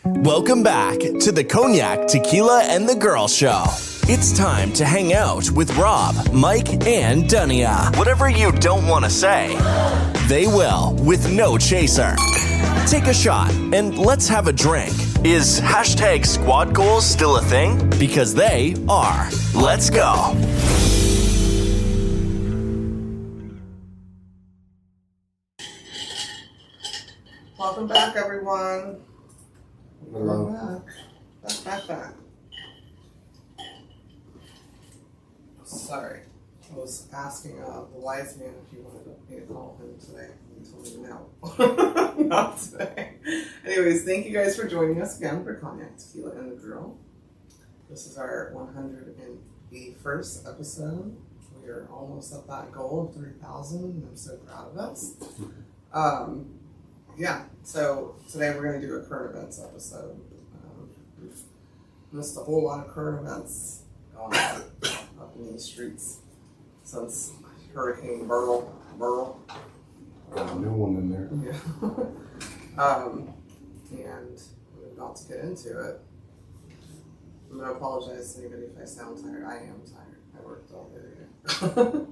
Welcome back to the Cognac, Tequila, and the Girl Show. It's time to hang out with Rob, Mike, and Dunya. Whatever you don't want to say, they will with no chaser. Take a shot and let's have a drink. Is hashtag squad goals still a thing? Because they are. Let's go. Welcome back, everyone. Hello. Back. Sorry. I was asking the wise man if you wanted me to call him today. He told me no. Not today. Anyways, thank you guys for joining us again for Cognac, Tequila, and the Girl. This is our 181st episode. We are almost at that goal of 3,000, and I'm so proud of us. Yeah, so today we're going to do a current events episode. We've missed a whole lot of current events going on up in these streets since Hurricane Burl. Got a new one in there. Yeah. And we're about to get into it. I'm going to apologize to anybody if I sound tired. I am tired. I worked all day today.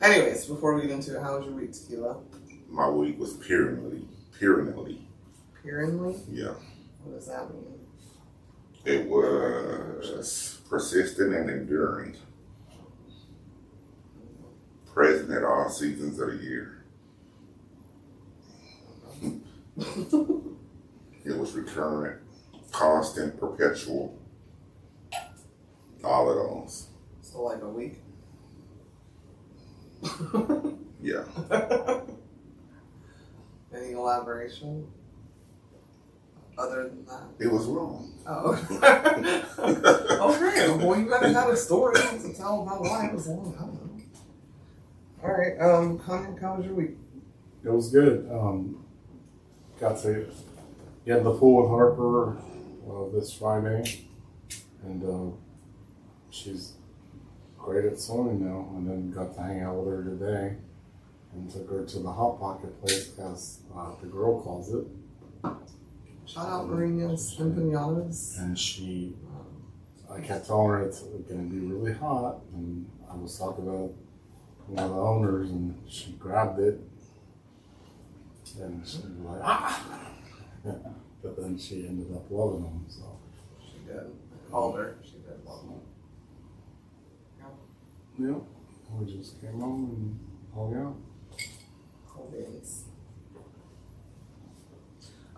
Anyways, before we get into it, how was your week, Tequila? My week was perennially. Perennially? Yeah. What does that mean? It was persistent and enduring. Present at all seasons of the year. It was recurrent, constant, perpetual. All of those. So like a week? Yeah. Any elaboration? Other than that? It was wrong. Oh. Okay, well you gotta have a story to tell about why it was long. I don't know. Alright, Cognac, how was your week? It was good. Got to get the pool with Harper this Friday, and she's great at swimming now. And then got to hang out with her today, and took her to the Hot Pocket place, as the girl calls it. Shout out Marinas Empanadas. And I kept telling her it's going to be really hot, and I was talking about one of the owners, and she grabbed it, and she was like, ah! But then she ended up loving them, so. She did. I called her. She did love them. Yeah, we just came home and hung out. Cool beans.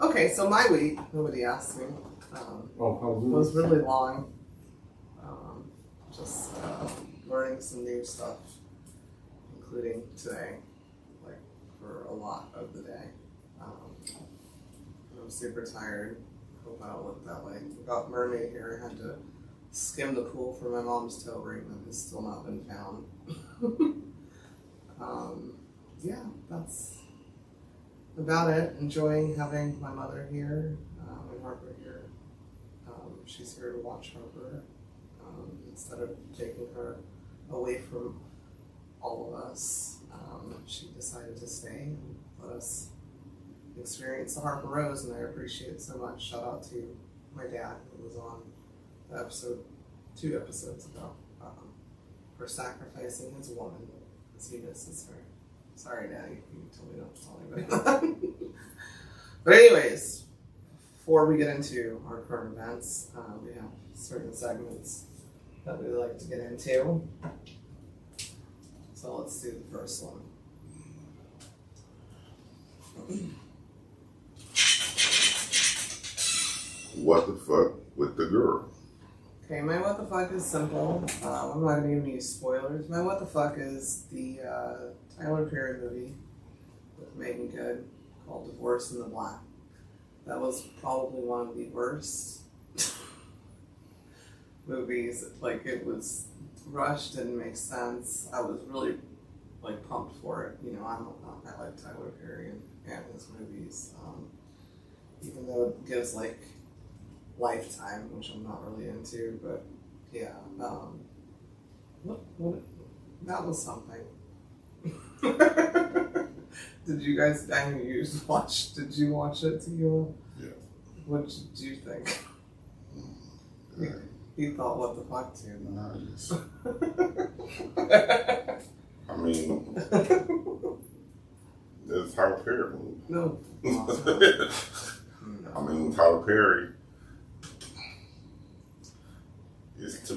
Okay, so my week, nobody asked me, was really long. Just learning some new stuff, including today, like for a lot of the day. I'm super tired. Hope I don't look that way. We got Mermaid here. I had to skim the pool for my mom's toe ring that has still not been found. Yeah, that's about it. Enjoying having my mother here and Harper here. She's here to watch Harper instead of taking her away from all of us. She decided to stay and let us experience the Harper Rose, and I appreciate it so much. Shout out to my dad, who was on the episode 2 episodes ago, for sacrificing his woman as he misses her. Sorry, Daddy, you told me not to tell anybody that. But anyways, before we get into our current events, we have certain segments that we like to get into. So let's do the first one. What the fuck with the girl? Okay, my what the fuck is simple. I'm not going to give you spoilers. My what the fuck is the Tyler Perry movie with Megan Good called Divorce in the Black. That was probably one of the worst movies. Like, it was rushed, didn't make sense. I was really pumped for it. You know, I like Tyler Perry and his movies. Even though it gives Lifetime, which I'm not really into, but yeah, that was something. Did you guys? I know you watched. Did you watch it, Tequila? Yeah. What did you think? He thought, what the fuck, too? Nice. I mean, it's Tyler Perry movie. No. I mean, Tyler Perry.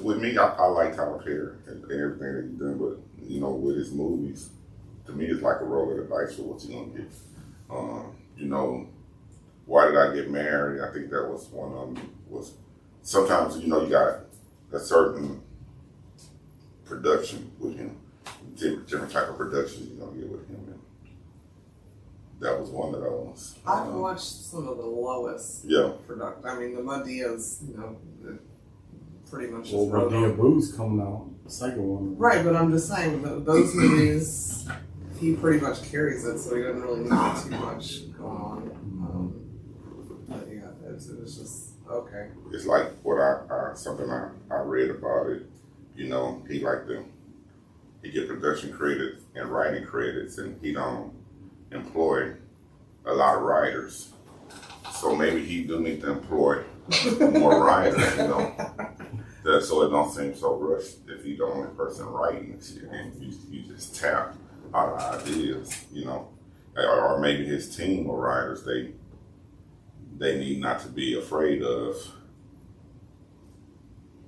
With me, I like Tyler Perry and everything that he's done, but you know, with his movies, to me, it's like a roll of the dice for what you're gonna get. You know, Why Did I Get Married? I think that was one of them. Was sometimes you know you got a certain production with him, different type of production you're gonna get with him. And that was one of those. I've watched some of the lowest production. I mean, the Madia's, you know, pretty much just Well, Medea Boo's coming out, the second one. Right, but I'm just saying, those movies, he pretty much carries it, so he doesn't really need too much going on. But yeah, it was just, okay. It's like what something I read about it. You know, he get production credits and writing credits, and he don't employ a lot of writers. So maybe he do need to employ more writers, you know. So it don't seem so rushed if he's the only person writing this shit, and you just tap out of ideas, you know. Or maybe his team of writers, they need not to be afraid of,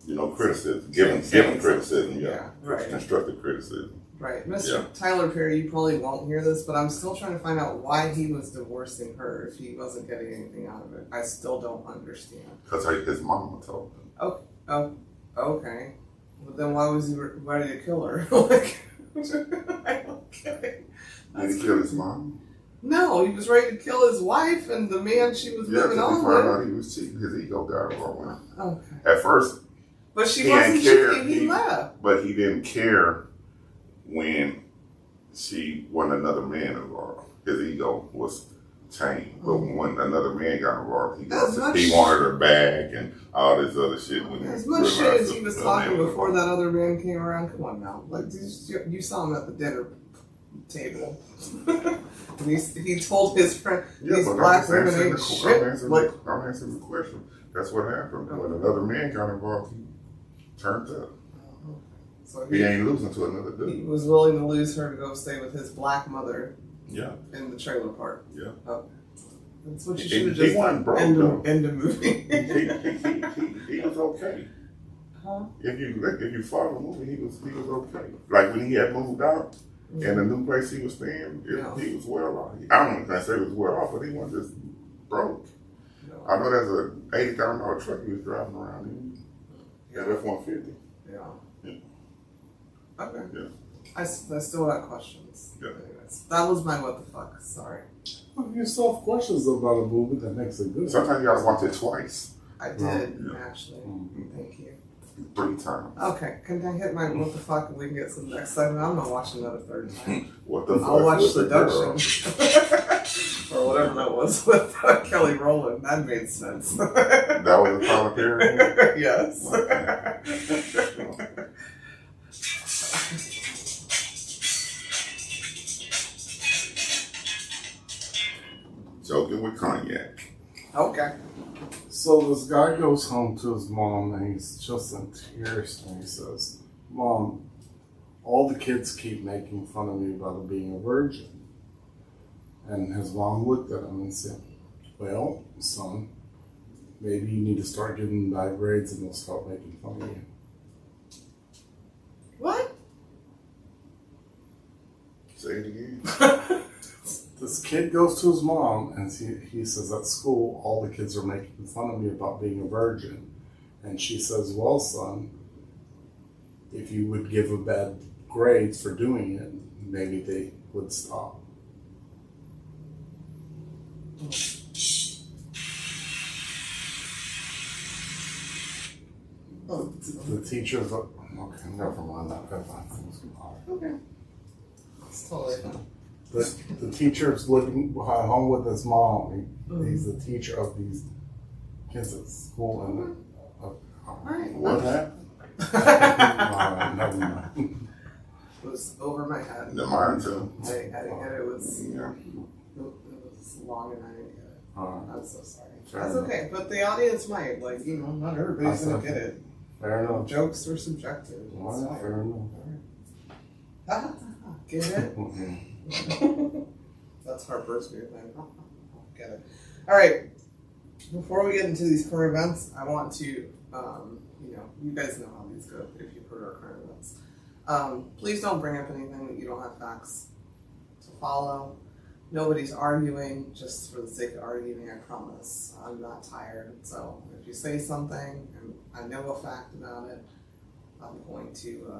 you know, criticism, giving criticism, right. Constructive criticism. Right. Mr. Tyler Perry, you probably won't hear this, but I'm still trying to find out why he was divorcing her if he wasn't getting anything out of it. I still don't understand. Because his mama told him. Oh, okay. But then why was he ready to kill her? Like, I don't get it. Did he kill his mom? No, he was ready to kill his wife and the man she was living on with. Yeah, he was cheating. His ego got involved. Okay. At first, but she wasn't cheating. He left. But he didn't care when another man involved. His ego was tamed. But when another man got involved, he wanted her back and all this other shit. As much shit as he was talking before that other man came around, come on now. Like, you saw him at the dinner table. he told his friend, these black women ain't shit. I'm answering the question. That's what happened. When another man got involved, he turned up. So he ain't losing to another dude. He was willing to lose her to go stay with his black mother. Yeah. In the trailer park. Yeah. Okay. That's what you should have just done. End the movie. he was okay. Huh? If you follow the movie, he was okay. Like when he had moved out and the new place he was staying, he was well off. I don't know if I say he was well off, but he wasn't just broke. No. I know there's a $80,000 truck he was driving around in. Yeah, F-150. Yeah. Okay. Yeah. I still got questions. Yeah. Anyways, that was my what the fuck. Sorry. If you still have questions about a movie, that makes it good. Sometimes you gotta watch it twice. I did, actually. Thank you. 3 times. Okay, can I hit my what the fuck and we can get some next segment? I'm not watching that a third time. What the fuck? I'll watch Seduction. Or whatever that was with Kelly Rowland. That made sense. That was a Tyler Perry? Yes. Joking with Cognac. Okay. So this guy goes home to his mom and he's just in tears and he says, "Mom, all the kids keep making fun of me about being a virgin." And his mom looked at him and said, "Well, son, maybe you need to start giving them bad grades and they'll stop making fun of you." What? Say it again. This kid goes to his mom and he says, "At school, all the kids are making fun of me about being a virgin." And she says, "Well, son, if you would give a bad grades for doing it, maybe they would stop." The teacher's like, okay, never mind that. Okay. It's totally fine. The teacher's living home with his mom. He's the teacher of these kids at school. And What happened? Never mind. It was over my head. The mine too. I didn't get it. It was Yeah. long and I didn't get it. I'm so sorry. That's okay, but the audience might, like, you know, not everybody's gonna get it. Fair enough. Jokes are subjective. Well, fair enough. Get it? Mhm. That's Harper's weird thing. Get it. Alright, before we get into these current events, I want to, you know, you guys know how these go if you've heard our current events. Please don't bring up anything that you don't have facts to follow. Nobody's arguing just for the sake of arguing, I promise. I'm not tired, so if you say something and I know a fact about it, I'm going to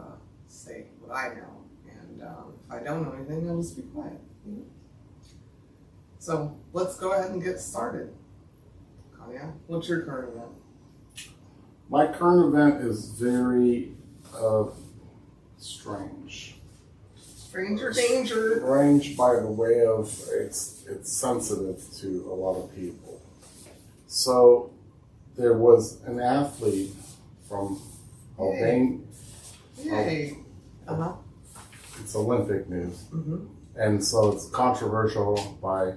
say what I know. And if I don't know anything, I'll just be quiet. You know? So let's go ahead and get started. Cognac, what's your current event? My current event is very strange. Stranger danger. Strange by the way of it's sensitive to a lot of people. So there was an athlete from Albania. Yay. Uh-huh. It's Olympic news. Mm-hmm. And so it's controversial by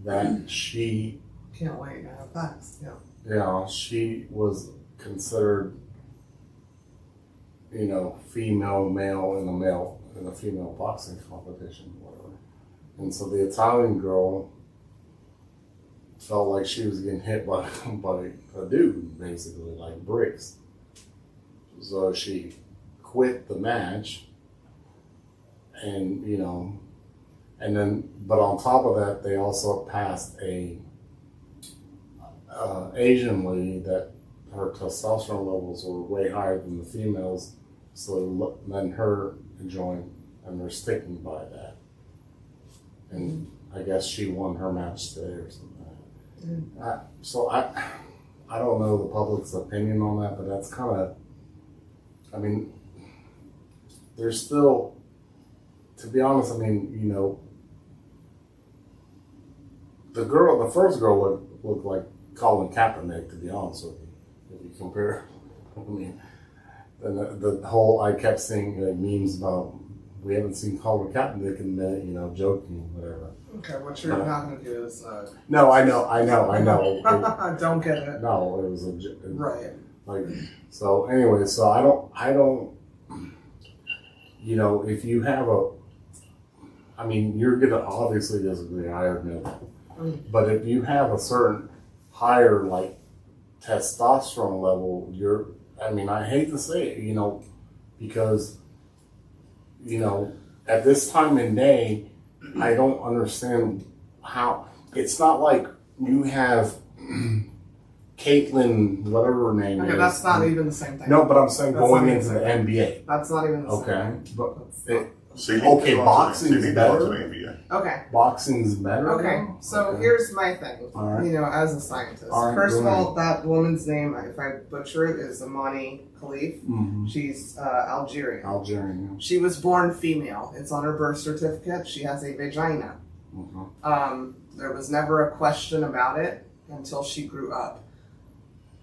that she, Can't wait, I have facts. Yeah. yeah, she was considered, you know, female, male in a female boxing competition, whatever. And so the Italian girl felt like she was getting hit by a dude, basically, like bricks. So she quit the match, and you know, and then, but on top of that, they also passed a Asian lady that her testosterone levels were way higher than the females, so then her joined, and they're sticking by that. And I guess she won her match today or something. So I don't know the public's opinion on that, but that's kind of, I mean, there's still, to be honest, I mean, you know, the first girl looked like Colin Kaepernick, to be honest with you, if you compare. I mean, and the whole, I kept seeing like memes about, we haven't seen Colin Kaepernick in a minute, you know, joking, whatever. Okay, what you're not going to do is... No, I know. Don't get it. No, it was Right. like, so anyway, so I don't, you know, if you have I mean, you're going to obviously disagree, I admit. But if you have a certain higher, like, testosterone level, I mean, I hate to say it, you know, because, you know, at this time in day, I don't understand how, it's not like you have Caitlyn, whatever her name is. Okay, that's not even the same thing. No, but I'm saying That's going not into the even NBA. That's not even the same Okay, thing. but okay, boxing's better. Okay. Boxing's better. Okay, now? so Okay. here's my thing, All right. you know, as a scientist. All right, First of go all, that woman's name, if I butcher it, is Amani Khalif. Mhm. She's Algerian. Algerian. She was born female. It's on her birth certificate. She has a vagina. There was never a question about it until she grew up.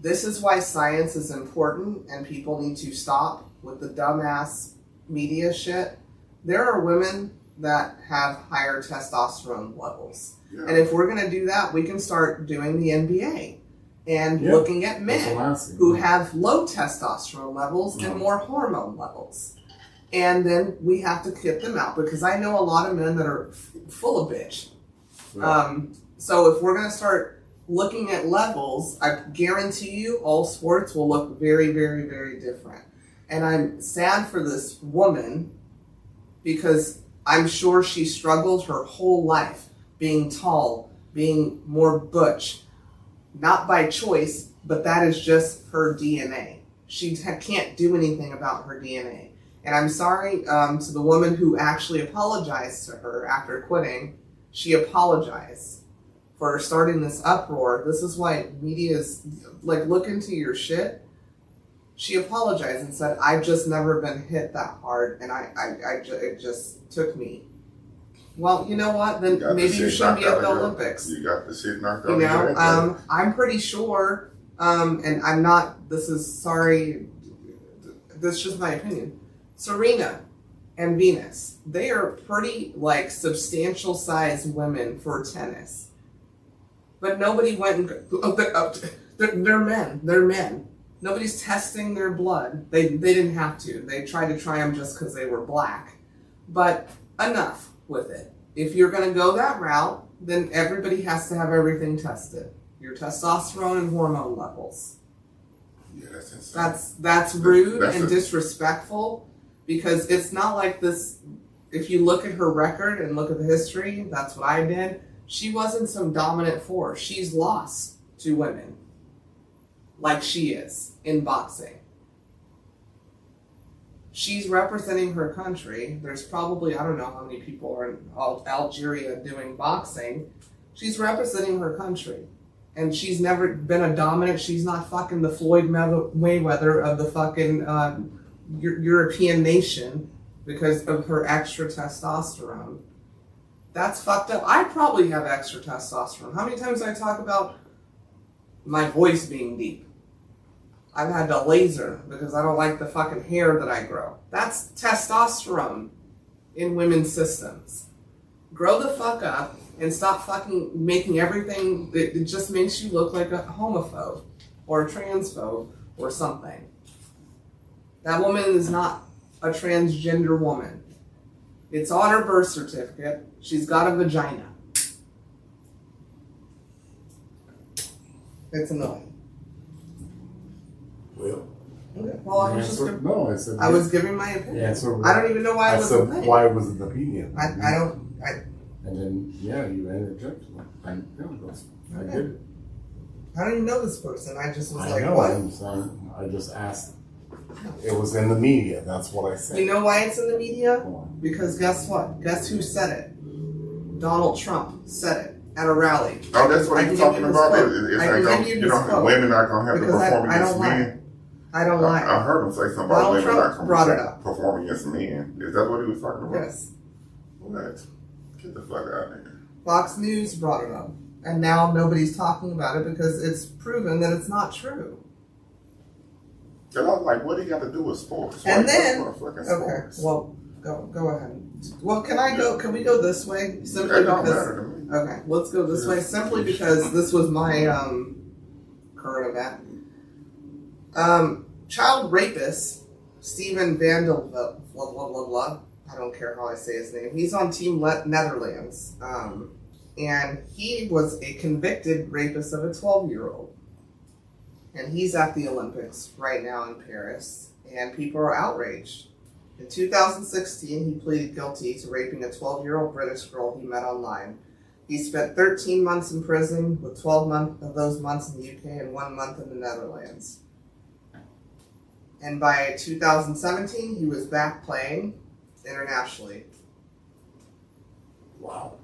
This is why science is important, and people need to stop with the dumbass media shit. There are women that have higher testosterone levels. Yeah. And if we're going to do that, we can start doing the NBA and Yeah, looking at men asking. who have low testosterone levels and more hormone levels. And then we have to get them out, because I know a lot of men that are full of bitch. Yeah. So if we're going to start looking at levels, I guarantee you all sports will look very, very, very different. And I'm sad for this woman, because I'm sure she struggled her whole life being tall, being more butch, not by choice, but that is just her DNA. She can't do anything about her DNA. And I'm sorry to the woman who actually apologized to her after quitting. She apologized for starting this uproar. This is why media is, like, look into your shit. She apologized and said, I've just never been hit that hard, and it just took me. Well, you know what? Then maybe you shouldn't be at the Olympics. You got the shit knocked You out. know, I'm pretty sure, and I'm not, this is just my opinion. Serena and Venus, they are pretty, like, substantial sized women for tennis. But nobody went and they're men. They're men. Nobody's testing their blood. They didn't have to. They tried to try them just because they were black. But enough with it. If you're going to go that route, then everybody has to have everything tested. Your testosterone and hormone levels. Yeah, that's insane. That's rude That's and disrespectful, because it's not like this. If you look at her record and look at the history, that's what I did. She wasn't some dominant force. She's lost to women like she is in boxing. She's representing her country. There's probably, I don't know how many people are in Algeria doing boxing. She's representing her country. And she's never been a dominant. She's not fucking the Floyd Mayweather of the fucking European nation because of her extra testosterone. That's fucked up. I probably have extra testosterone. How many times do I talk about my voice being deep? I've had to laser because I don't like the fucking hair that I grow. That's testosterone in women's systems. Grow the fuck up and stop fucking making everything that just makes you look like a homophobe or a transphobe or something. That woman is not a transgender woman. It's on her birth certificate. She's got a vagina. It's annoying. Well, Okay. Well, I was just I said I was giving my opinion. Yeah, I don't even know why it was a thing. Why was it the opinion? And then you interjected. I get it. I don't even know this person. I just was I like, know. what? I just asked. It was in the media. That's what I said. You know why it's in the media? Because guess what? Guess who said it? Donald Trump said it at a rally. Oh, that's what he's talking about. Women not gonna have to perform against men. I don't lie. I heard him say something about women not gonna perform against men. Is that what he was talking about? Yes. What? Get the fuck out of here. Fox News brought it up. And now nobody's talking about it because it's proven that it's not true. And I was like, what do you got to do with sports? And then, okay, well, go ahead. Well, can we go this way? Simply that don't because, matter to me. okay, let's go this way. Simply because this was my current event. Child rapist Steven Vandal, blah, blah, blah, blah. I don't care how I say his name. He's on Team Netherlands. And he was a convicted rapist of a 12-year-old. And he's at the Olympics right now in Paris. And people are outraged. In 2016, he pleaded guilty to raping a 12-year-old British girl he met online. He spent 13 months in prison, with 12 of those months in the UK and 1 month in the Netherlands. And by 2017, he was back playing internationally. Wow.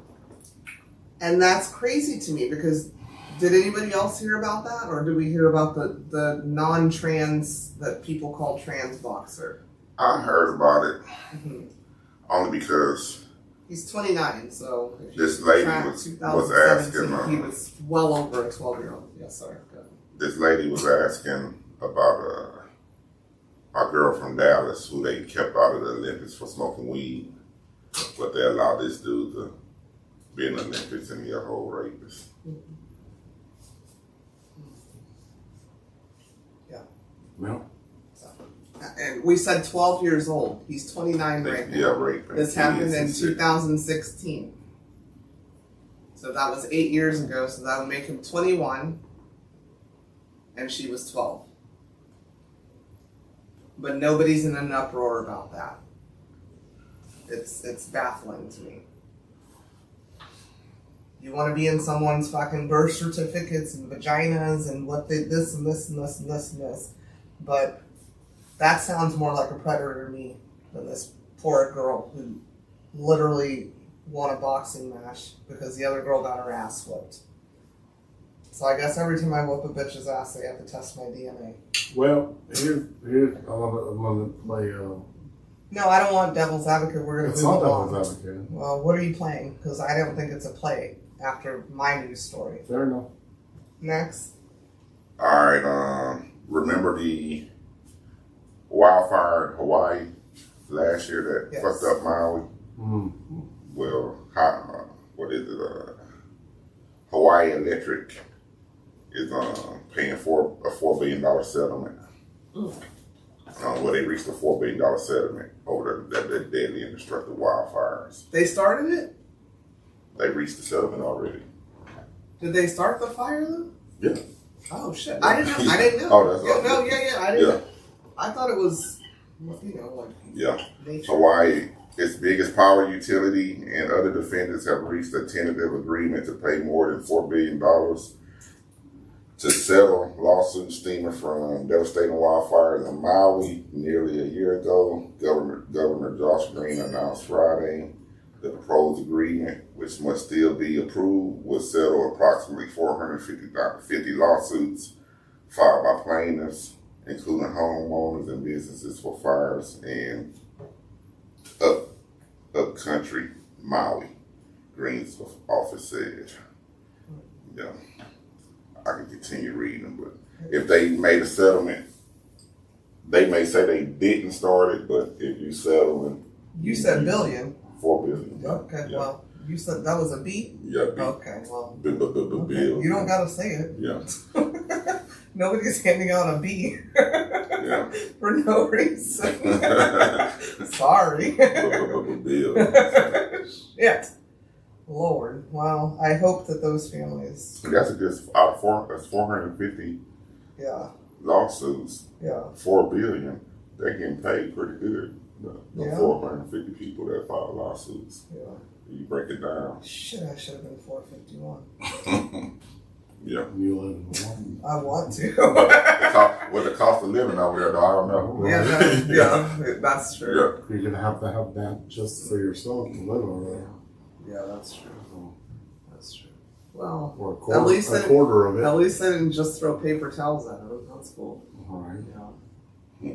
And that's crazy to me because did anybody else hear about that? Or did we hear about the non-trans, that people call trans boxer? I heard about it only because he's 29, so if this lady was asking. He was well over a 12-year-old. Yeah, sorry. Go ahead. This lady was asking about a girl from Dallas who they kept out of the Olympics for smoking weed, but they allowed this dude to be in the Olympics and be a whole rapist. Yeah. Well. And we said 12 years old. He's 29 right now. Yeah, raping. This happened in 2016. So that was 8 years ago, so that would make him 21. And she was 12. But nobody's in an uproar about that. It's baffling to me. You want to be in someone's fucking birth certificates and vaginas and what they this and this and this and this and this. But that sounds more like a predator to me than this poor girl who literally won a boxing match because the other girl got her ass whooped. So I guess every time I whoop a bitch's ass, they have to test my DNA. Well, here's I'm gonna play. No, I don't want devil's advocate. We're gonna it's move not on. devil's advocate. Well, what are you playing? Because I don't think it's a play after my news story. Fair enough. Next. All right. Remember the wildfire in Hawaii last year that fucked up Maui? Mm-hmm. Well, what is it? Hawaii Electric is paying for a $4 billion settlement. Well, they reached a $4 billion settlement over the deadly and destructive wildfires. They started it? They reached the settlement already. Did they start the fire though? Yeah. Oh shit! I didn't know. I didn't know. Oh, that's yeah, awesome. yeah. I didn't. Yeah. I thought it was, like nature. Hawaii, its biggest power utility, and other defendants have reached a tentative agreement to pay more than $4 billion to settle lawsuits stemming from devastating wildfires in Maui nearly a year ago. Governor Josh Green announced Friday the proposed agreement, which must still be approved, will settle approximately 450 lawsuits filed by plaintiffs, including homeowners and businesses for fires in upcountry Maui, Green's office said. Yeah, I can continue reading, but if they made a settlement, they may say they didn't start it, but if you settle, You said billion. $4 billion. Okay, Yeah. well, you said that was a beat. Yeah, Okay, well, bill. you don't gotta say it. Yeah, Nobody's handing out a B yeah. for no reason. Sorry. Bill. Shit. Lord. Well, I hope that those families. That's just out of that's 450 Yeah. lawsuits, Yeah. $4 billion. They're getting paid pretty good. The Yeah. 450 people that filed lawsuits. Yeah. You break it down. Shit, I should have been 451. Yeah. You live in one. I want to. With the cost of living over there, though, I don't know. Yeah, that's true. Yeah. You're gonna have to have that just for yourself to live over there. Yeah, that's true. That's true. Well, Or a quarter, at least a quarter of it. At least they didn't just throw paper towels at them. That's cool. All right. Yeah.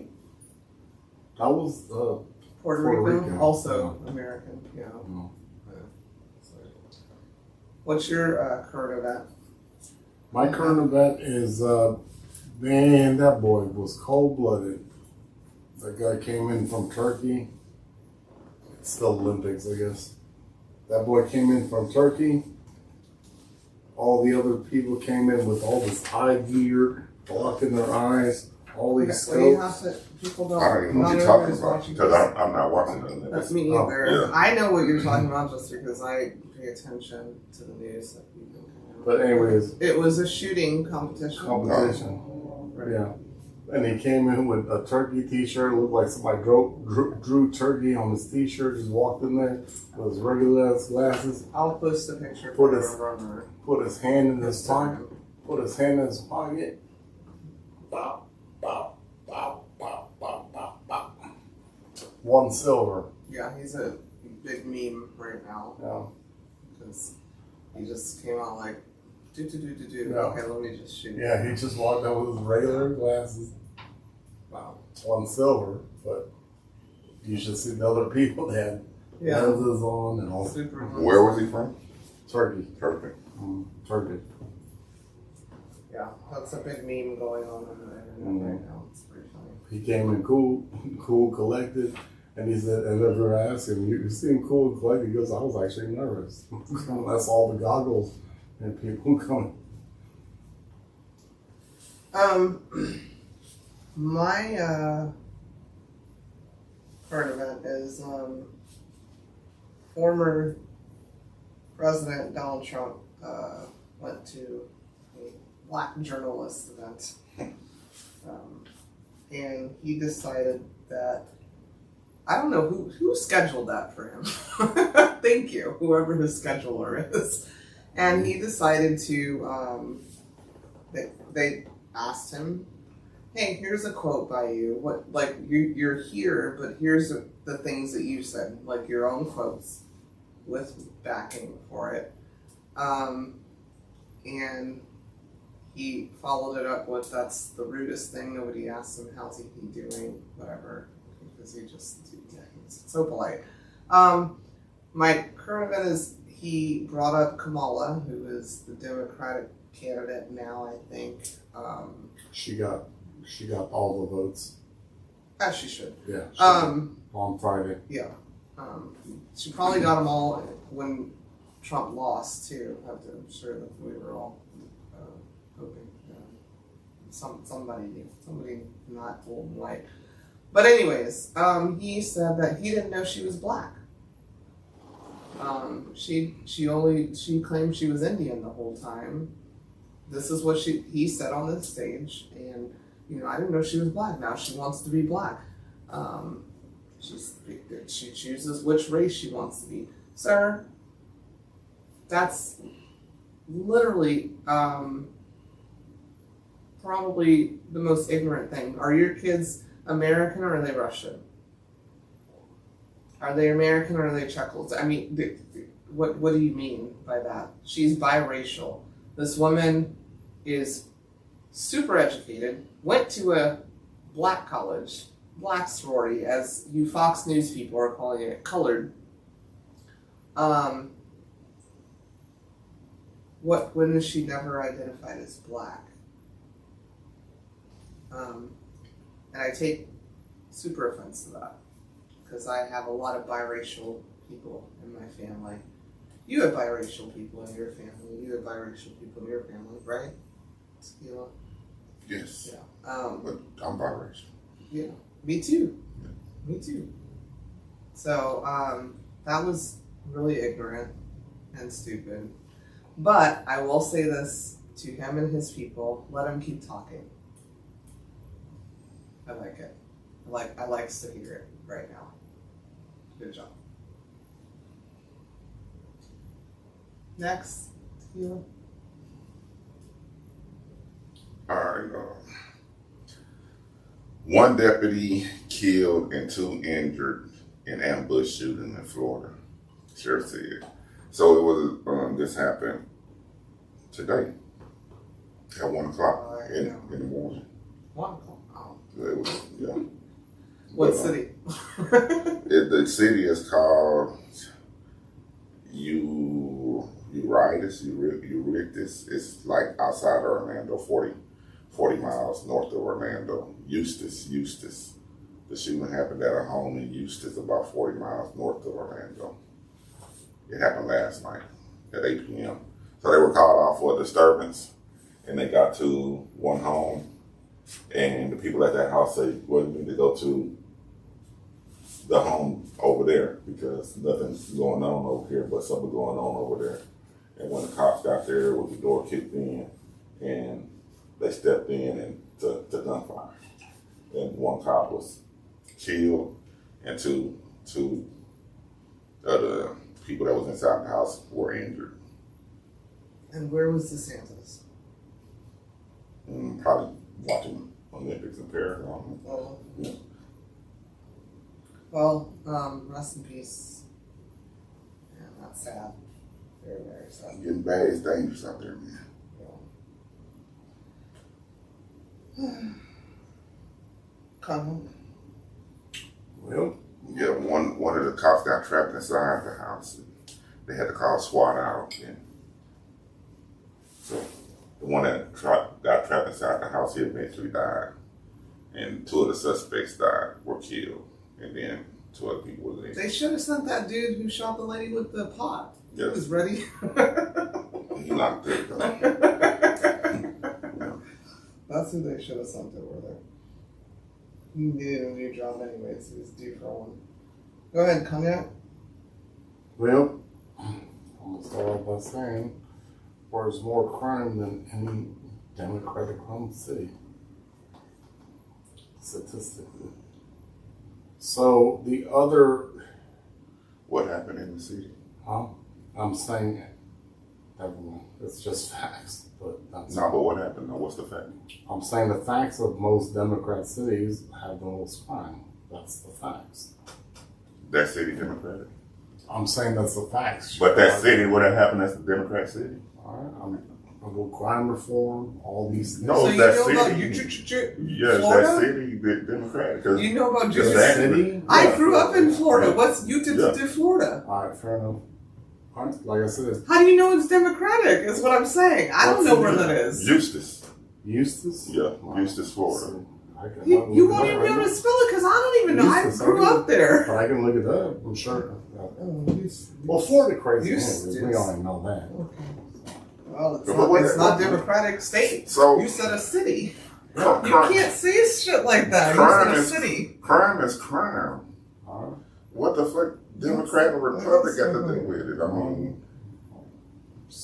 That was Puerto Puerto Rico, Rico, also American. Yeah. no. So, what's your current event? My current event is man, that boy was cold blooded. That guy came in from Turkey. It's still Olympics, I guess. That boy came in from Turkey. All the other people came in with all this eye gear, blocking their eyes, all these What do you have scopes. to? People don't. I don't even know what not you're talking everybody's about watching because this. I'm not watching the That's Olympics. me Oh, either. yeah. I know what you're talking about just because I pay attention to the news. That you know. But anyways, It was a shooting competition. yeah. And he came in with a turkey t-shirt, looked like somebody drew turkey on his t-shirt, just walked in there with his regular ass glasses, I'll post a picture Put for his- our brother. put his hand in his pocket, Bop, bop, bop, bop, bop, bop, bop. One silver. Yeah, he's a big meme right now Yeah. because he just came out like, do. Yeah. Okay, let me just shoot. Yeah, he just walked out with his regular glasses. Wow. One silver, but you should see the other people that had Yeah. lenses on and all. Super. Where was he from? Turkey. Perfect. Turkey. Yeah, that's a big meme going on the internet right now. It's pretty funny. He came in cool, collected, and he said, and if I asked him, you seem cool and collected, he goes, I was actually nervous. That's all the goggles and people coming. My current event is former President Donald Trump went to a black journalist event. And he decided that I don't know who scheduled that for him. Thank you, whoever his scheduler is. And he decided to they asked him, hey, here's a quote by you. What, like, you're here, but here's the things that you said, like your own quotes with backing for it. And he followed it up with, that's the rudest thing. Nobody asked him, how's he doing, whatever, because he just, yeah, he's so polite. My current event is he brought up Kamala, who is the Democratic candidate now, I think. She got all the votes. As she should. Yeah. Um, On Friday. Yeah. She probably got them all when Trump lost too. I'm sure that we were all hoping somebody not old and white. But anyways, he said that he didn't know she was black. She claimed she was Indian the whole time. This is what he said on this stage, and I didn't know she was black. Now she wants to be black. She chooses which race she wants to be. Sir, that's literally probably the most ignorant thing. Are your kids American or are they Russian? Are they American or are they Czechos? I mean, what do you mean by that? She's biracial. This woman is super educated, went to a black college, black sorority, as you Fox News people are calling it, colored. When is she never identified as black? And I take super offense to that, because I have a lot of biracial people in my family. You have biracial people in your family. You have biracial people in your family, right? Tequila? Yes. Yeah. But I'm biracial. Yeah. Me too. Me too. So, that was really ignorant and stupid. But I will say this to him and his people: let him keep talking. I like it. I like to hear it right now. Good job. Next, Tequila. All right. One deputy killed and 2 injured in ambush shooting in Florida. Sheriff said. So it was. This happened today at 1 o'clock in the morning. 1 o'clock. Oh. It was, yeah. What city? The city is called Eurytus. It's like outside of Orlando, 40 miles north of Orlando. Eustis. The shooting happened at a home in Eustis, about 40 miles north of Orlando. It happened last night at 8 p.m. So they were called off for a disturbance, and they got to one home, and the people at that house said, well, you need to go to the home over there because nothing's going on over here, but something going on over there. And when the cops got there, with the door kicked in, and they stepped in and to gunfire. And 1 cop was killed, and two other people that was inside the house were injured. And where was DeSantis? Probably watching Olympics in Paris. Oh. Yeah. Well, rest in peace. Yeah, that's sad. Very, very sad. Getting bad is dangerous out there, man. Cognac. Well, Yeah, one of the cops got trapped inside the house. They had to call SWAT out. And so the one that got trapped inside the house, he eventually died. And 2 of the suspects were killed. And then 2 other people were injured. They should have sent that dude who shot the lady with the pot. He was ready. He knocked it. That's who they should have sent over there. He needed a new job anyway, so he was due for one. Go ahead, Cognac. well, I'm gonna start off by saying there's more crime than any Democratic-run city, statistically. So the other, What happened in the city? I'm saying, everyone, it's just facts, but that's No, but what happened? No, what's the fact? I'm saying the facts of most Democrat cities have the most crime. That's the facts. That city Democratic? I'm saying that's the facts. But that city, what happened, that's the Democrat city? All right, I'm going crime reform, all these things. No, So you that know about city. Yes, Florida? that city bit Democratic. 'Cause You know about the Jersey city? I Yeah. grew up in Florida. Yeah. What's you to Florida? All right, fair enough. All right, like I said, How do you know it's Democratic? Is what I'm saying. I don't know where that is. Eustis. Eustis? Yeah, Eustis, Florida. I You won't even be able to spell it because I don't even know. I grew up there. But I can look it up. I'm sure. Oh, Well, Florida crazy. Houston. Anyways. We already know that. Okay. Well, So it's not democratic state. So You said a city. You crime, can't say shit like that. Crime You said a city. crime is crime. What the fuck, Democrat or Republic got to do with it? I mean,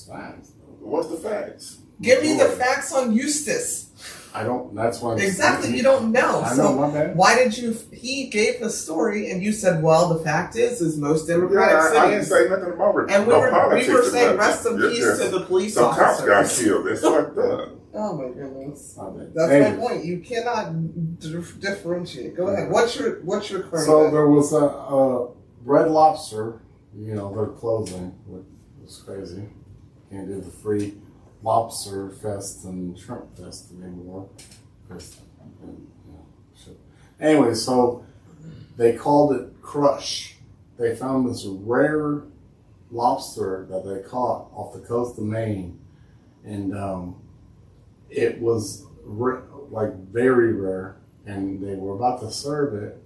Facts. what's the facts? Give me the facts on Eustace. I don't. That's why. Exactly, you don't know. I So know. My bad. why did you? He gave the story, and you said, "Well, the fact is most democratic I didn't cities." say nothing about it. And we no were politics saying or rest in nothing. peace to the police Some cops got officers. killed. It's fucked up. Oh my goodness, My bad. that's Anyways, my point. You cannot differentiate. Go ahead. What's your claim? So there was a Red Lobster. You know, they're closing, which is crazy. Can't do the free lobster fest and shrimp fest anymore. Shit. Anyway, so they called it Crush. They found this rare lobster that they caught off the coast of Maine, and it was like very rare. And they were about to serve it,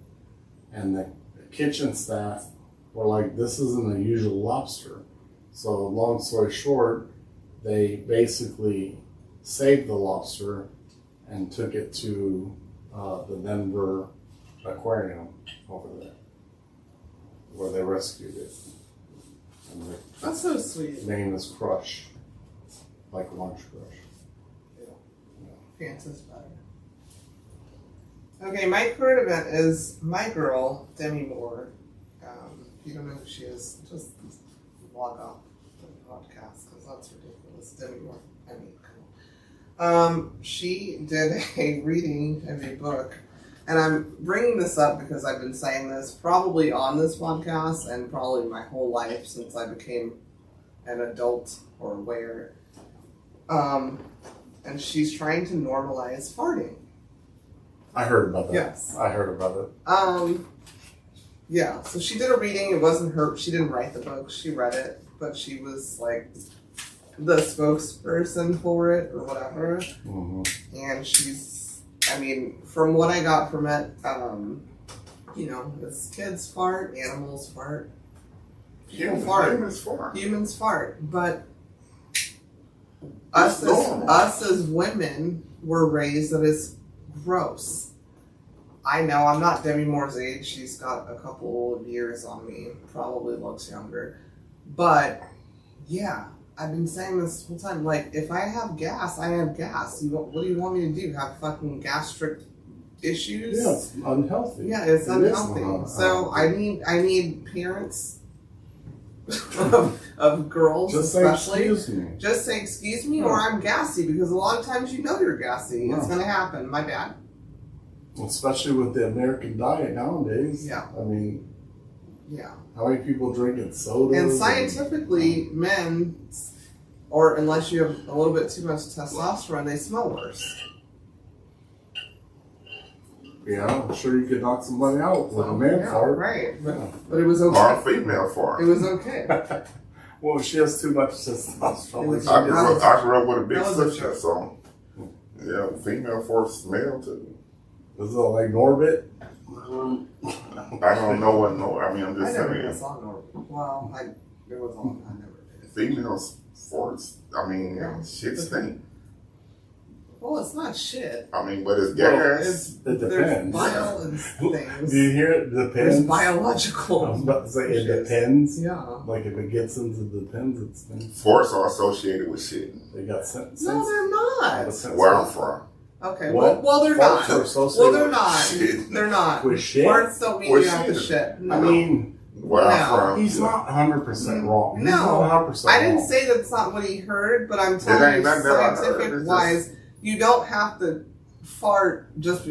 and the kitchen staff were like, "This isn't a usual lobster." So, long story short, they basically saved the lobster and took it to the Denver Aquarium over there, where they rescued it. And the That's so sweet. name is Crush, like Lunch Crush. Fanta's better. Okay, my current event is my girl, Demi Moore. If you don't know who she is, just log off the podcast because that's ridiculous. Demi Moore. I mean, come on. She did a reading of a book, and I'm bringing this up because I've been saying this probably on this podcast and probably my whole life since I became an adult or aware. And she's trying to normalize farting. I heard about that. Yes. I heard about it. Yeah, so she did a reading. It wasn't her. She didn't write the book. She read it, but she was like the spokesperson for it or whatever. Mm-hmm. And she's, I mean, from what I got from it, you know, it's kids fart, animals fart, people fart, humans fart, but us as women were raised that it's gross. I know I'm not Demi Moore's age. She's got a couple of years on me. Probably looks younger. But, yeah, I've been saying this whole time. Like, if I have gas, I have gas. What do you want me to do? Have fucking gastric issues? Yeah, it's unhealthy. Yeah, it's unhealthy. So I need parents of girls, just especially. say excuse me. Just say excuse me, or I'm gassy, because a lot of times you know you're gassy. It's gonna happen. My bad. Especially with the American diet nowadays. Yeah. I mean, Yeah. how many people drinking soda? And scientifically, men, or unless you have a little bit too much testosterone, they smell worse. Yeah, I'm sure you could knock somebody out with a man fart. Right. But, Yeah. but it was Or a okay. female fart. It was okay. Well, she has too much testosterone. It was- I grew up with a big That was a sister, joke. so yeah, female farts smell too. Is it like Norbit? I don't know what I mean, I'm I just never saying. saw Norbit. Well, it was on. I never did. Female farts, I mean, Yeah. shit stink. Well, it's not shit. I mean, but it's Well, gas. It There's depends. bile and things. Do you hear it? Depends. There's I was biological. about to say it shit. depends. Yeah. Like if it gets into depends, it's Farts are associated with shit. they got sense. No, they're not. Where I'm from. Okay. What? Well, they're Farts are not. associated Well, they're with not. shit. They're not. With shit? Farts don't mean With you have to shit. shit. No. I mean, Where No. I'm from. he's not 100% wrong. He's No. not 100% I didn't wrong. say that's not what he heard, but I'm It telling ain't you, nothing that I heard. scientific It's wise, you don't have to fart just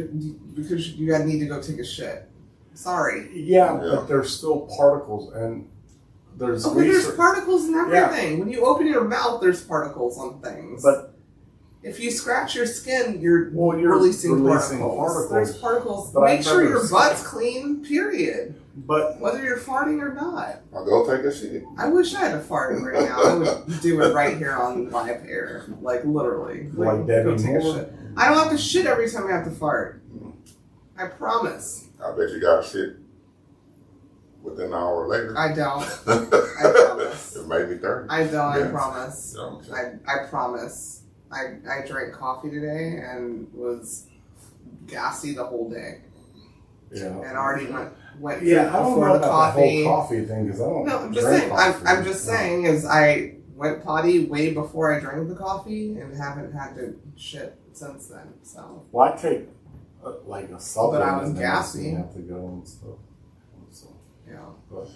because you need to go take a shit. Sorry. Yeah, Yeah. but there's still particles, and there's Okay, there's research. particles in everything. When you open your mouth, there's particles on things. But if you scratch your skin, you're you're releasing releasing particles. There's particles. But Make I've sure never your seen- butt's clean, period. but Whether you're farting or not. I'll go take a shit. I wish I had a fart right now. I would do it right here on live air. Like, literally. like go Debbie take a Moore, shit. I don't have to shit every time I have to fart. I promise. I bet you got shit within an hour later. I don't. I promise. It may be 30. I don't. Yes. I promise. Okay. I promise. I drank coffee today and was gassy the whole day. Yeah. And already went Yeah, I don't before know the about coffee. the whole coffee thing because I don't. No, I'm just drink saying. coffee. I'm just saying is I went potty way before I drank the coffee and haven't had to shit since then. So. Well, I take like a supplement. But I was and then gassy. I have to go and stuff. So, Yeah. but,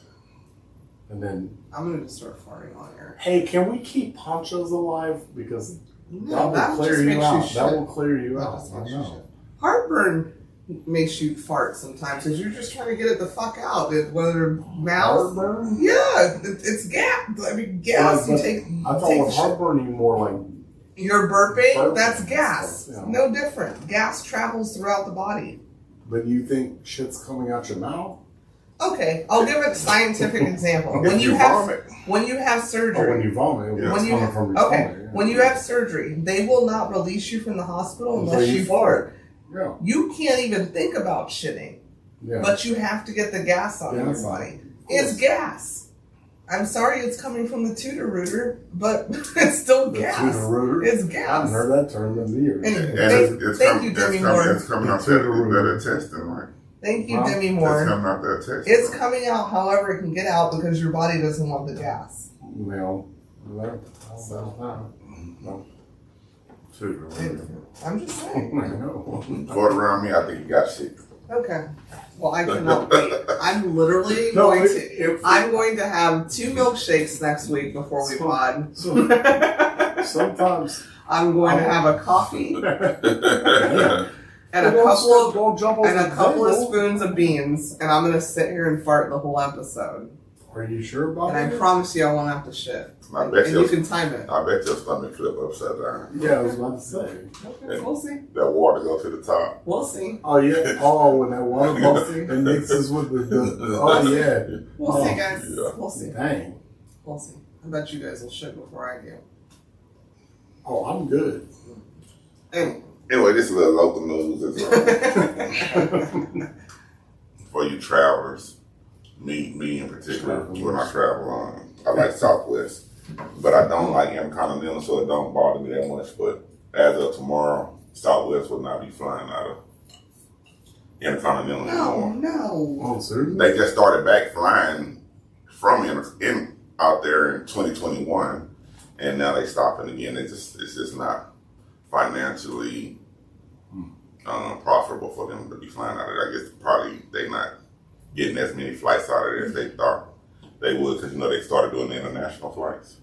and then, I'm gonna just start farting on air. hey, can we keep ponchos alive because No, that will clear you out. That shit. will clear you That out. just I makes you know. shit. Heartburn makes you fart sometimes because you're just trying to get it the fuck out. Whether mouth, Heartburn? yeah, it's gas. I mean, gas. But you take. I thought take with the shit. heartburn you more like You're burping. Burping. That's gas. Yeah. No different. Gas travels throughout the body. but you think shit's coming out your mouth? Okay, I'll give a scientific example. If When you vomit, have Or surgery. when you vomit, Yeah. it's When you coming have, from your okay, stomach. Yeah. when you have surgery, they will not release you from the hospital Until unless you you fart. Yeah. You can't even think about shitting, Yeah. but you have to get the gas out of your Gas. body. It's gas. I'm sorry it's coming from the tutor rooter, but it's still The gas. tutor-rooter? It's I gas. haven't heard that term in years. Anyway, and thank you, Demi Moore. it's coming out that testing, right? Thank you, Well, Demi It's Moore. coming out that testing. It's coming out however it can get out because your body doesn't want the gas. Well, no. Tutor-rooter. I'm just saying. I know. Fart around me, I think you got shit. Okay. Well, I cannot wait. I'm literally No, going if- to. if- I'm going to have 2 milkshakes next week before we So- pod. So, sometimes I'm going to have a coffee yeah. and a Don't couple stop- of don't jump off and the a couple of table. spoons of beans, and I'm going to sit here and fart the whole episode. Are you sure about And I that? promise you, I won't have to shit. I bet And you. you can time it. I bet your stomach flip upside down. Yeah, I was about to say. Okay, we'll see. That water go to the top. We'll see. Oh yeah. Oh, when that water bubbles it mixes with the oh yeah. We'll Oh, see, guys. yeah. We'll see. Dang. We'll see. I bet you guys will shit before I do. Oh, I'm good. Anyway. Anyway, this is a little local news as well. For you travelers. Me in particular, when I travel, I like Southwest, but I don't like Intercontinental, so it don't bother me that much. But as of tomorrow, Southwest will not be flying out of Intercontinental No, anymore. no. Oh, seriously? They just started back flying from out there in 2021, and now they stopping again. It's just not financially profitable for them to be flying out of there. I guess probably they not getting as many flights out of there as they thought they would, because they started doing the international flights.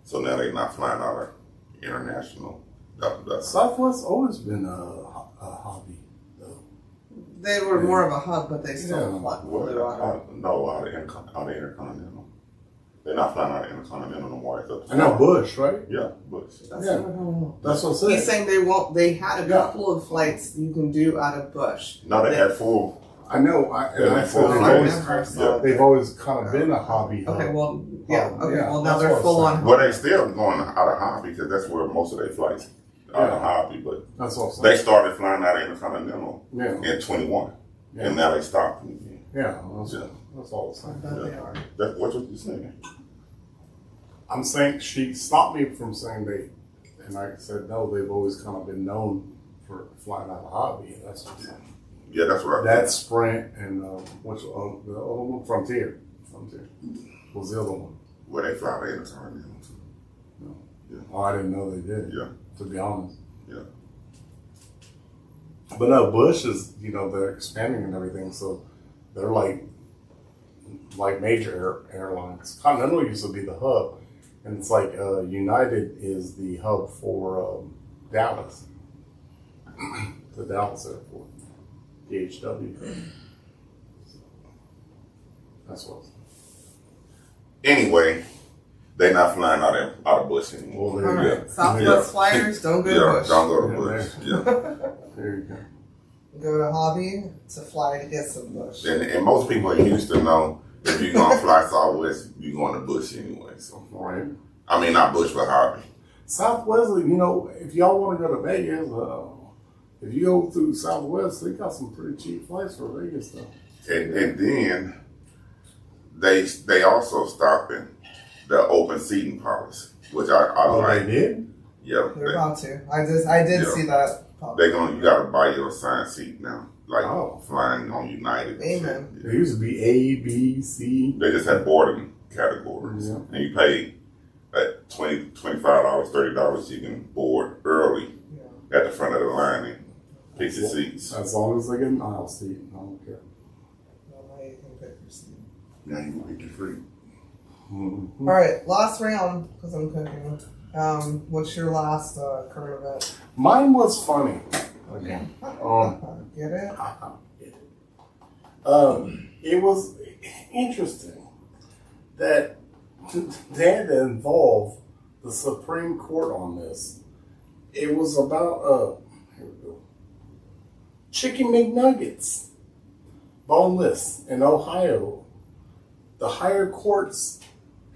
So now they're not flying out of international. Southwest always been a hobby, though. They were more of a hub, but they still Yeah. flew out. No, out of Intercontinental. They're not flying out of Intercontinental no more. It's up to I know Bush, right? Yeah, but That's Yeah. what I don't know. That's what I said. He's saying they won't. They had a Yeah. couple of flights you can do out of Bush. no, they had full. I know. And I said Oh, they've I always, never saw they've that. always kind of been a hobby. Okay, hub. well, yeah. Okay, Yeah, well now that's they're what I full was on. saying. Well, they still going out of hobby because that's where most of their flights out of hobby. But That's what I'm they saying. started flying out of Intercontinental Yeah. in 21, Yeah. and now they stopped again. Yeah, Yeah. that's all I'm saying. I bet they are. That's what you're saying. I'm saying she stopped me from saying they, and I said no. They've always kind of been known for flying out of hobby. That's what I'm saying. Yeah, that's what I That Sprint and which the other one, Frontier was the other one. where they fly out of Intercontinental too. Oh, I didn't know they did. Yeah. To be honest. Yeah. But no, Bush is they're expanding and everything, so they're like major airlines. Continental used to be the hub, and it's like United is the hub for Dallas, the Dallas airport, DHW. That's what. Anyway, they're not flying out of Bush anymore. Well, All there you right, go. Southwest flyers don't go to Bush. Don't go to Yeah, Bush. Yeah. There you go. Go to Hobby to fly to get some Bush. And most people in Houston know if you're gonna fly Southwest, you're going to Bush anyway. So Right. I mean, not Bush, but Hobby. Southwest, if y'all want to go to Vegas, if you go through Southwest, they got some pretty cheap flights for Vegas though. And then they also stopping the open seating policy, which I like. They did? Yeah. They're about to. I did see that. You gotta buy your assigned seat now. Like flying on United. Amen. There used to be A, B, C. They just had boarding categories. Yeah. And you pay at $20, $25, $30, you can board early at the front of the line and pick your seats. As long as they get an aisle seat, I don't care. Well, now you can pick your seat. Now you can pick your free. Mm-hmm. All right, last round because I'm cooking. What's your last current event? Mine was funny. Okay. Get it? It was interesting that they had to involve the Supreme Court on this. It was about here we go. Chicken McNuggets, boneless in Ohio. The higher courts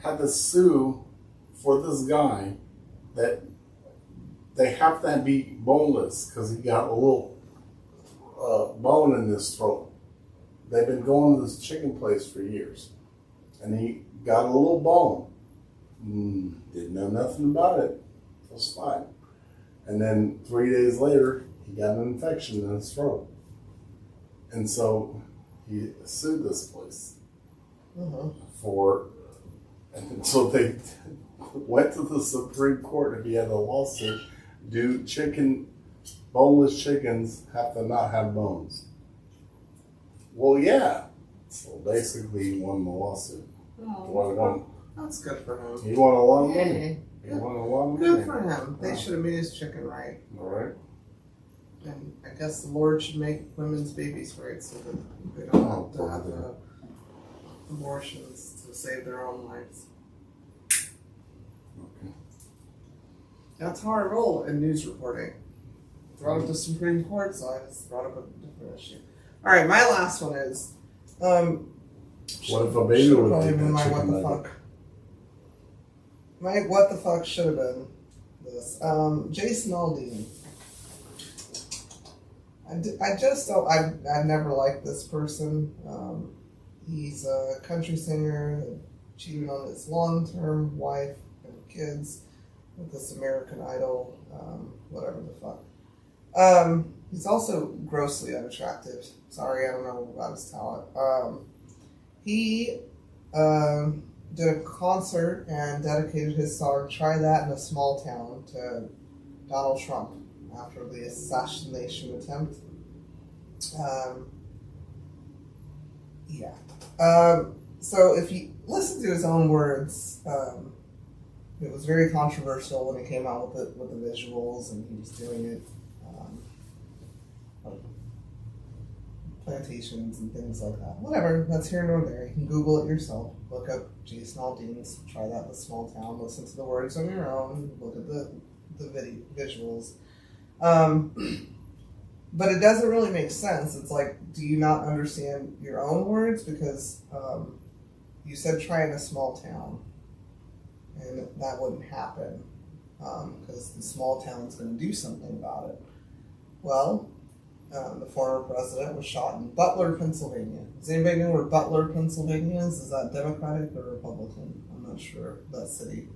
had to sue for this guy that they have to be boneless because he got a little bone in his throat. They've been going to this chicken place for years, and he got a little bone. Didn't know nothing about it. It was fine. And then 3 days later, he got an infection in his throat. And so he sued this place and so they went to the Supreme Court and he had a lawsuit. Do boneless chickens have to not have bones? Well, yeah. So basically he won the lawsuit. That's good for him. He won a lot of money. Hey, He won a lot of money. good for him. They should have made his chicken right. All right. And I guess the Lord should make women's babies right so that they don't have to have abortions to save their own lives. Okay. That's how I roll in news reporting. Brought up the Supreme Court, so I just brought up a different issue. All right, my last one is. What if a baby would have taken my that what chicken the nugget? fuck? My what the fuck should have been this. Jason Aldean. I just don't. I've never liked this person. He's a country singer that cheated on his long-term wife and kids with this American Idol, whatever the fuck. He's also grossly unattractive. Sorry, I don't know about his talent. He did a concert and dedicated his song "Try That in a Small Town" to Donald Trump after the assassination attempt. So if you listen to his own words, it was very controversial when he came out with the visuals, and he was doing it on plantations and things like that. Whatever, that's here nor there. You can Google it yourself. Look up Jason Aldean's "Try That in a Small Town." Listen to the words on your own. Look at the visuals. But it doesn't really make sense. It's like, do you not understand your own words? Because you said try in a small town, and that wouldn't happen because the small town's going to do something about it. Well, the former president was shot in Butler, Pennsylvania. Does anybody know where Butler, Pennsylvania is? Is that Democratic or Republican? I'm not sure. That city.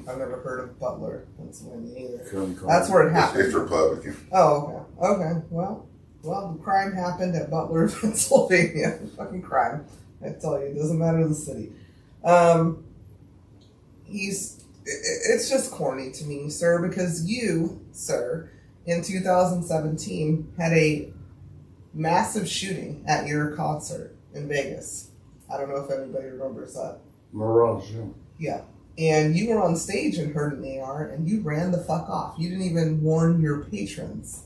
I've never heard of Butler, Pennsylvania either. That's where it happened. It's Republican. Oh, okay. Well, the crime happened at Butler, Pennsylvania. Fucking crime. I tell you, it doesn't matter the city. It's just corny to me, sir, because you, sir, in 2017 had a massive shooting at your concert in Vegas. I don't know if anybody remembers that. Mirage, yeah. Yeah. And you were on stage and heard an AR, and you ran the fuck off. You didn't even warn your patrons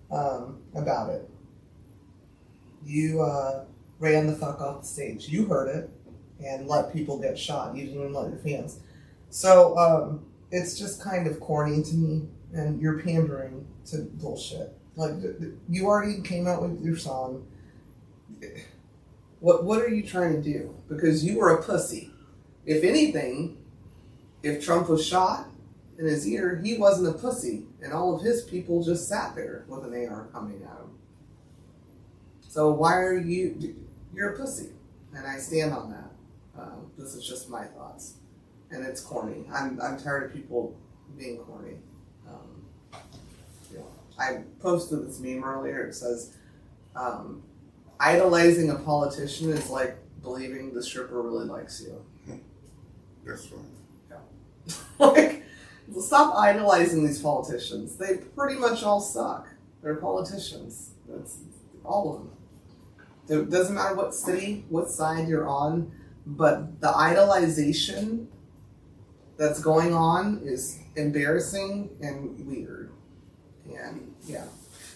about it. You ran the fuck off the stage. You heard it and let people get shot. You didn't even let your fans. So it's just kind of corny to me, and you're pandering to bullshit. Like, you already came out with your song. What are you trying to do? Because you were a pussy. If anything, if Trump was shot in his ear, he wasn't a pussy, and all of his people just sat there with an AR coming at him. So why are you're a pussy, and I stand on that. This is just my thoughts, and it's corny. I'm tired of people being corny. I posted this meme earlier. It says, idolizing a politician is like believing the stripper really likes you. That's fine. Yeah. Like, stop idolizing these politicians. They pretty much all suck. They're politicians. That's all of them. It doesn't matter what city, what side you're on, but the idolization that's going on is embarrassing and weird. And yeah,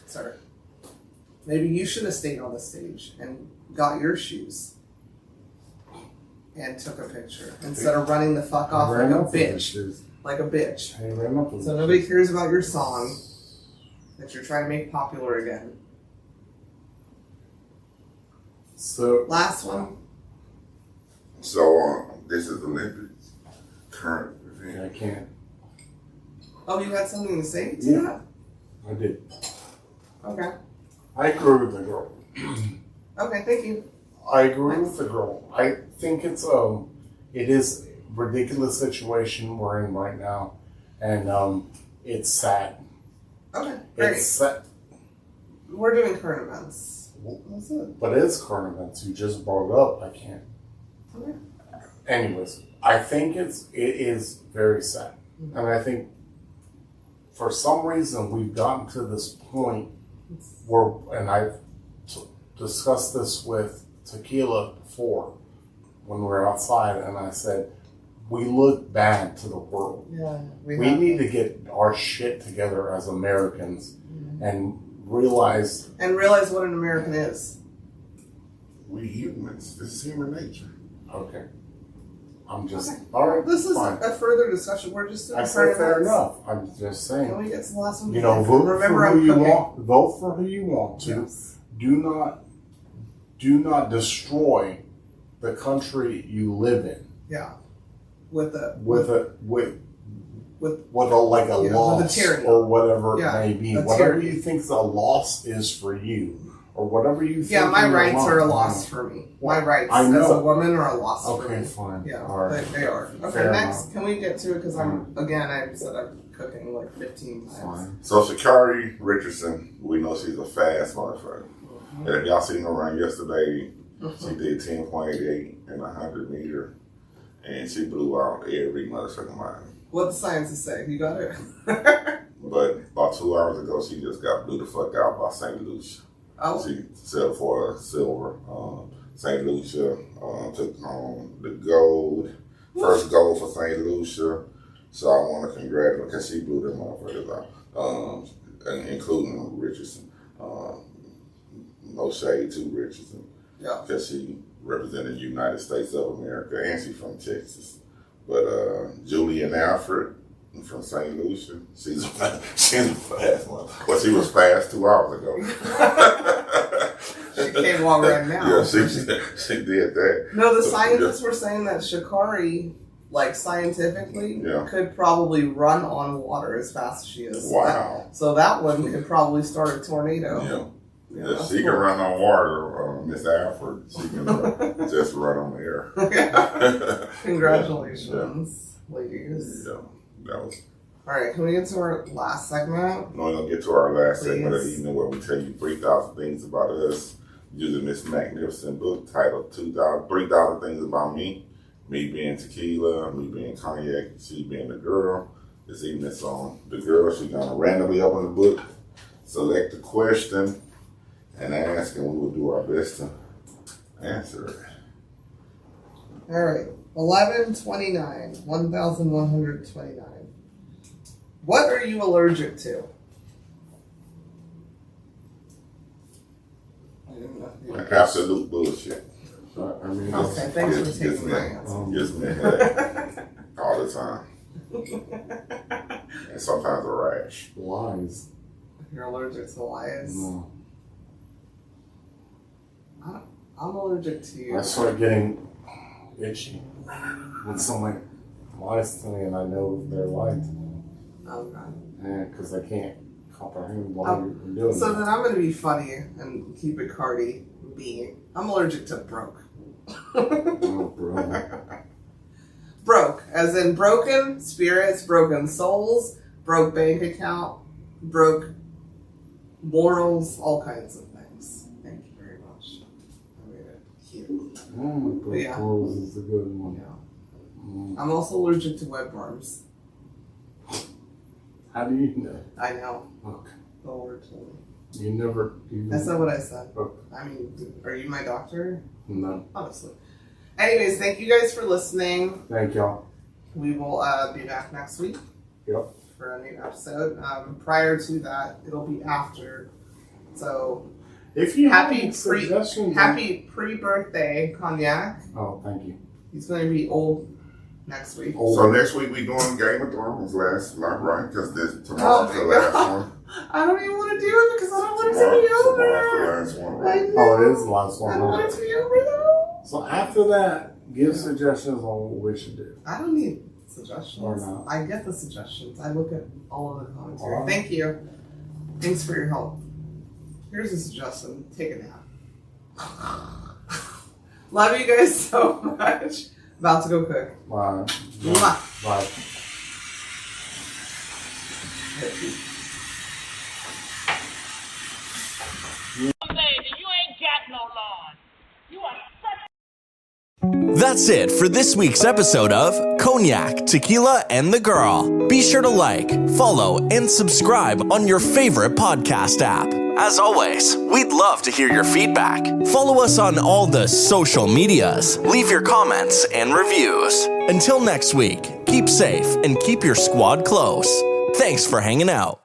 sorry. Maybe you should have stayed on the stage and got your shoes and took a picture instead of running the fuck off like a bitch. Like a bitch. So nobody cares about your song that you're trying to make popular again. So last one. So this is Olympics current event. I can't. Oh, you had something to say to that? I did. Okay. I agree with the girl. Okay, thank you. I agree with the girl. I think it is a ridiculous situation we're in right now, and it's sad. Okay, great. It's sad. We're doing current events. That's it. But it is current events. You just brought it up. I can't. Okay. Anyways, I think it is very sad, and I think for some reason we've gotten to this point where, and I've discussed this with Tequila before when we were outside, and I said, we look bad to the world. Yeah, we need to get our shit together as Americans and realize what an American is. We humans. This is human nature. Okay. I'm just Okay. all right. This is fine. a further discussion. We're just doing I said fair events. enough. I'm just saying. Can we get to the last one? You know, vote for who you want. Vote for who you want to. Yes. Do not destroy the country you live in. Yeah. With a like a loss or whatever Yeah, it may be. a Whatever tyranny. you think a loss is for you, or whatever you think. Yeah, my in your rights are a mind. loss for me. My rights I as know. a woman are a loss for me. Okay, fine. Yeah, All right. they are. Okay, Fair next, enough. can we get to it? Because I said I'm cooking like 15 times. Fine. So Sha'Carri Richardson, we know she's a fast motherfucker. And if y'all seen her run yesterday, she did 10.88 in 100 meter, and she blew out every motherfucking line. What the scientists say? You got it? But about 2 hours ago, she just got blew the fuck out by St. Lucia. Oh. She settled for a silver. St. Lucia took home the gold, first gold for St. Lucia. So I want to congratulate her because she blew them motherfuckers out, including Richardson. No shade to Richardson. Yeah. Because she represented the United States of America and she's from Texas. But Julian Alfred from St. Lucia, she's a fast one. Well, she was fast 2 hours ago. She can't walk right now. Yeah, she did that. No, the scientists were saying that Sha'Carri, like scientifically, could probably run on water as fast as she is. Wow. So that one could probably start a tornado. Yeah, she can run on water, Miss Alfred. She can just run on the air. Congratulations, ladies. Yeah, that was. All right, can we get to our last segment? No, we're going to get to our last segment of the Please. evening where we tell you 3,000 things about us using this magnificent book titled 3,000 Things About Me. Me being Tequila, me being Cognac, she being the girl. This evening it's on the girl. She's going to randomly open the book, select the question, and ask, and we will do our best to answer it. All right, 1129, 1,129. What are you allergic to? I didn't know. Absolute bullshit. I mean, Okay, thanks for taking my answer. Gives me a headache all the time. And sometimes a rash. lies. You're allergic to lies? No. I'm allergic to you. I start getting itchy when someone lies to me, and I know they're lying to me. Okay. and because they can't comprehend why you're doing So that. then I'm going to be funny and keep it Cardi B. I'm allergic to broke. Oh, brother. Broke, as in broken spirits, broken souls, broke bank account, broke morals, all kinds of things. Thank you very much. I made it cute. Broke Yeah. Rose is a good one. Yeah. I'm also allergic to web worms. How do you know? I know. Okay. The Lord told me. You never. That's not what I said. Okay. I mean, are you my doctor? No. Honestly. Anyways, thank you guys for listening. Thank y'all. We will be back next week Yep. for a new episode. Prior to that, it'll be after. So, If you have happy any suggestions, pre-birthday, Cognac. Oh, thank you. He's going to be old next week. So next week we doing Game of Thrones last, right? Because tomorrow's Oh the my last God. one. I don't even want to do it because I don't want it to be Tomorrow's the over. last one, I right? know. Oh, it is the last I don't one. want Huh? it to be over though. So after that, give suggestions on what we should do. I don't need suggestions. Or not. I get the suggestions. I look at all of the commentary. Alright. Thank you. Thanks for your help. Here's a suggestion. Take a nap. Love you guys so much. About to go cook. Bye. Mwah. Bye. That's it for this week's episode of Cognac, Tequila, and the Girl. Be sure to like, follow, and subscribe on your favorite podcast app. As always, we'd love to hear your feedback. Follow us on all the social medias. Leave your comments and reviews. Until next week, keep safe and keep your squad close. Thanks for hanging out.